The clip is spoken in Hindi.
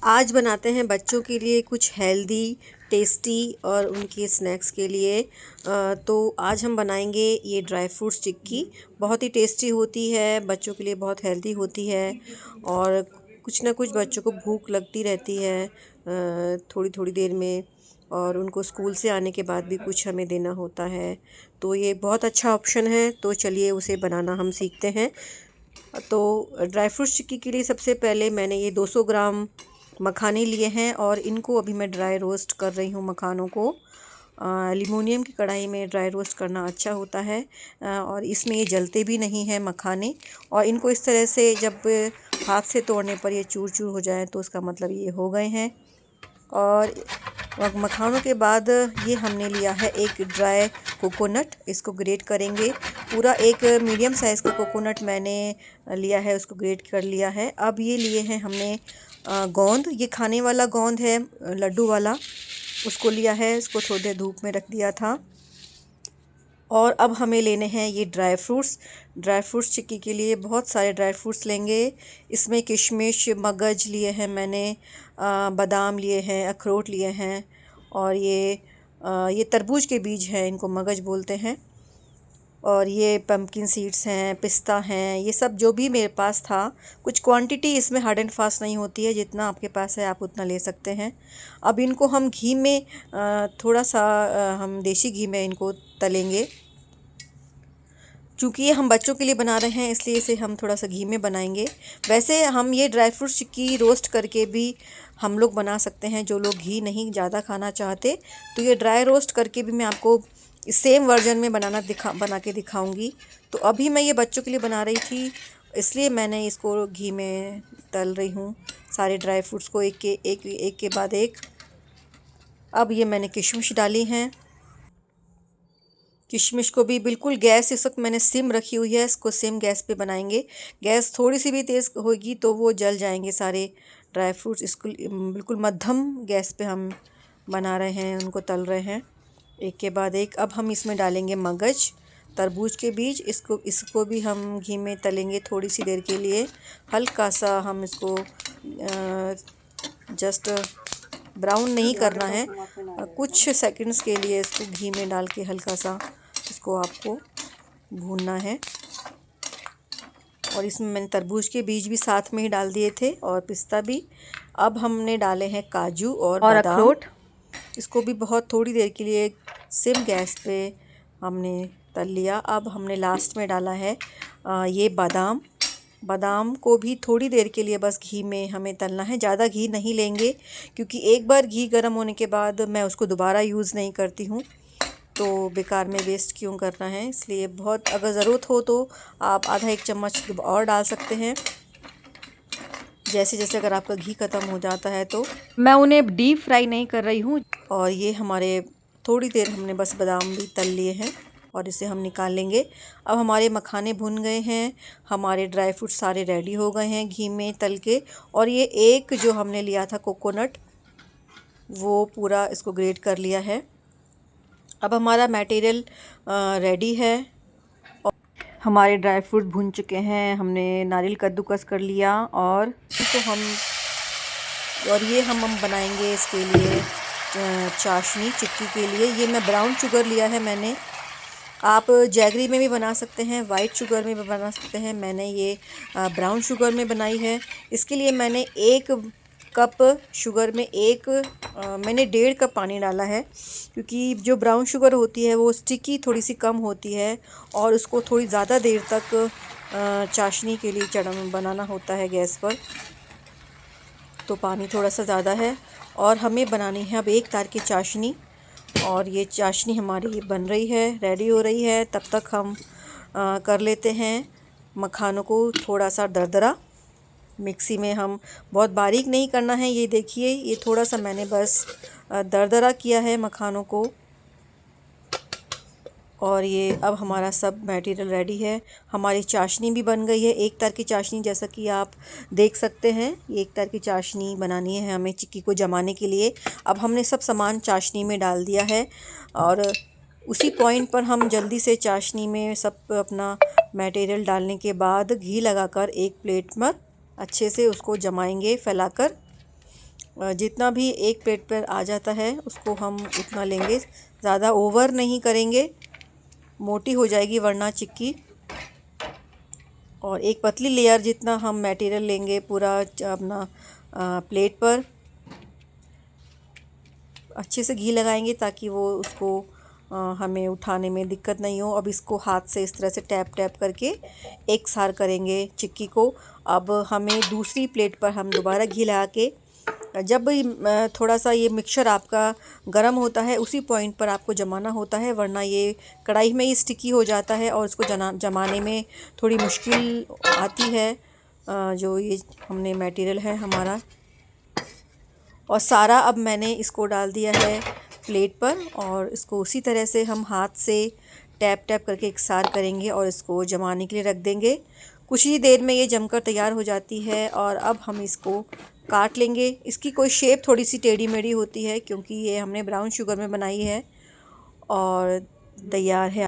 आज बनाते हैं बच्चों के लिए कुछ हेल्दी टेस्टी और उनके स्नैक्स के लिए। तो आज हम बनाएंगे ये ड्राई फ्रूट्स चिक्की। बहुत ही टेस्टी होती है, बच्चों के लिए बहुत हेल्दी होती है और कुछ ना कुछ बच्चों को भूख लगती रहती है थोड़ी थोड़ी देर में, और उनको स्कूल से आने के बाद भी कुछ हमें देना होता है। तो ये बहुत अच्छा ऑप्शन है। तो चलिए उसे बनाना हम सीखते हैं। तो ड्राई फ्रूट्स चिक्की के लिए सबसे पहले मैंने ये 200 ग्राम मखाने लिए हैं और इनको अभी मैं ड्राई रोस्ट कर रही हूँ। मखानों को एल्युमिनियम की कढ़ाई में ड्राई रोस्ट करना अच्छा होता है और इसमें ये जलते भी नहीं हैं मखाने। और इनको इस तरह से जब हाथ से तोड़ने पर ये चूर चूर हो जाए तो उसका मतलब ये हो गए हैं। और मखानों के बाद ये हमने लिया है एक ड्राई कोकोनट, इसको ग्रेट करेंगे। पूरा एक मीडियम साइज़ का कोकोनट मैंने लिया है, उसको ग्रेट कर लिया है। अब ये लिए हैं हमने गोंद, ये खाने वाला गोंद है, लड्डू वाला, उसको लिया है। इसको थोड़ी देर धूप में रख दिया था। और अब हमें लेने हैं ये ड्राई फ्रूट्स चिक्की के लिए बहुत सारे ड्राई फ्रूट्स लेंगे। इसमें किशमिश, मगज लिए हैं मैंने, बादाम लिए हैं, अखरोट लिए हैं, और ये तरबूज के बीज हैं, इनको मगज बोलते हैं। और ये पम्पकिन सीड्स हैं, पिस्ता हैं, ये सब जो भी मेरे पास था। कुछ क्वांटिटी इसमें हार्ड एंड फास्ट नहीं होती है, जितना आपके पास है आप उतना ले सकते हैं। अब इनको हम घी में थोड़ा सा हम देसी घी में इनको तलेंगे। चूँकि ये हम बच्चों के लिए बना रहे हैं इसलिए इसे हम थोड़ा सा घी में बनाएंगे। वैसे हम ये ड्राई फ्रूट्स चिक्की रोस्ट करके भी हम लोग बना सकते हैं, जो लोग घी नहीं ज़्यादा खाना चाहते। तो ये ड्राई रोस्ट करके भी मैं आपको सेम वर्जन में बना के दिखाऊंगी। तो अभी मैं ये बच्चों के लिए बना रही थी, इसलिए मैंने इसको घी में तल रही हूँ सारे ड्राई फ्रूट्स को एक के बाद एक। अब ये मैंने किशमिश डाली हैं, किशमिश को भी बिल्कुल गैस इस वक्त मैंने सिम रखी हुई है, इसको सिम गैस पे बनाएंगे। गैस थोड़ी सी भी तेज़ होगी तो वो जल जाएंगे सारे ड्राई फ्रूट्स। इसको बिल्कुल मध्यम गैस पे हम बना रहे हैं, उनको तल रहे हैं एक के बाद एक। अब हम इसमें डालेंगे मगज, तरबूज के बीज, इसको भी हम घी में तलेंगे थोड़ी सी देर के लिए। हल्का सा हम इसको जस्ट ब्राउन नहीं करना है, कुछ सेकंड्स के लिए इसको घी में डाल के हल्का सा इसको आपको भूनना है। और इसमें मैंने तरबूज के बीज भी साथ में ही डाल दिए थे और पिस्ता भी। अब हमने डाले हैं काजू और अखरोट, इसको भी बहुत थोड़ी देर के लिए सिम गैस पे हमने तल लिया। अब हमने लास्ट में डाला है ये बादाम को भी थोड़ी देर के लिए बस घी में हमें तलना है। ज़्यादा घी नहीं लेंगे क्योंकि एक बार घी गर्म होने के बाद मैं उसको दोबारा यूज़ नहीं करती हूँ, तो बेकार में वेस्ट क्यों करना है। इसलिए बहुत अगर ज़रूरत हो तो आप आधा एक चम्मच और डाल सकते हैं, जैसे जैसे अगर आपका घी ख़त्म हो जाता है तो। मैं उन्हें डीप फ्राई नहीं कर रही हूँ। और ये हमारे थोड़ी देर हमने बस बादाम भी तल लिए हैं और इसे हम निकाल लेंगे। अब हमारे मखाने भुन गए हैं, हमारे ड्राई फ्रूट सारे रेडी हो गए हैं घी में तल के। और ये एक जो हमने लिया था कोकोनट, वो पूरा इसको ग्रेट कर लिया है। अब हमारा मटेरियल रेडी है और हमारे ड्राई फ्रूट भुन चुके हैं। हमने नारियल कद्दूकस कर लिया और ये हम बनाएंगे इसके लिए चाशनी चिक्की के लिए। ये मैं ब्राउन शुगर लिया है मैंने, आप जैगरी में भी बना सकते हैं, वाइट शुगर में भी बना सकते हैं। मैंने ये ब्राउन शुगर में बनाई है। इसके लिए मैंने 1 कप शुगर में मैंने 1.5 कप पानी डाला है, क्योंकि जो ब्राउन शुगर होती है वो स्टिकी थोड़ी सी कम होती है और उसको थोड़ी ज़्यादा देर तक चाशनी के लिए बनाना होता है गैस पर, तो पानी थोड़ा सा ज़्यादा है। और हमें बनानी है अब 1 तार की चाशनी। और ये चाशनी हमारी बन रही है, रेडी हो रही है। तब तक हम कर लेते हैं मखानों को थोड़ा सा दरदरा। मिक्सी में हम बहुत बारीक नहीं करना है, ये देखिए ये थोड़ा सा मैंने बस दरदरा किया है मखानों को। और ये अब हमारा सब मटेरियल रेडी है। हमारी चाशनी भी बन गई है, 1 तार की चाशनी, जैसा कि आप देख सकते हैं। 1 तार की चाशनी बनानी है हमें चिक्की को जमाने के लिए। अब हमने सब सामान चाशनी में डाल दिया है और उसी पॉइंट पर हम जल्दी से चाशनी में सब अपना मटेरियल डालने के बाद घी लगाकर एक प्लेट पर अच्छे से उसको जमाएंगे फैलाकर। जितना भी एक प्लेट पर आ जाता है उसको हम उतना लेंगे, ज़्यादा ओवर नहीं करेंगे, मोटी हो जाएगी वरना चिक्की। और एक पतली लेयर जितना हम मटेरियल लेंगे पूरा अपना प्लेट पर अच्छे से घी लगाएंगे ताकि वो उसको हमें उठाने में दिक्कत नहीं हो। अब इसको हाथ से इस तरह से टैप टैप करके एक सार करेंगे चिक्की को। अब हमें दूसरी प्लेट पर हम दोबारा घी लगा के, जब थोड़ा सा ये मिक्सचर आपका गर्म होता है उसी पॉइंट पर आपको जमाना होता है, वरना ये कढ़ाई में ही स्टिकी हो जाता है और इसको जमाने में थोड़ी मुश्किल आती है। जो ये हमने मटेरियल है हमारा, और सारा अब मैंने इसको डाल दिया है प्लेट पर, और इसको उसी तरह से हम हाथ से टैप टैप करके एकसार करेंगे और इसको जमाने के लिए रख देंगे। कुछ ही देर में ये जमकर तैयार हो जाती है और अब हम इसको काट लेंगे। इसकी कोई शेप थोड़ी सी टेढ़ी मेढ़ी होती है क्योंकि ये हमने ब्राउन शुगर में बनाई है, और तैयार है।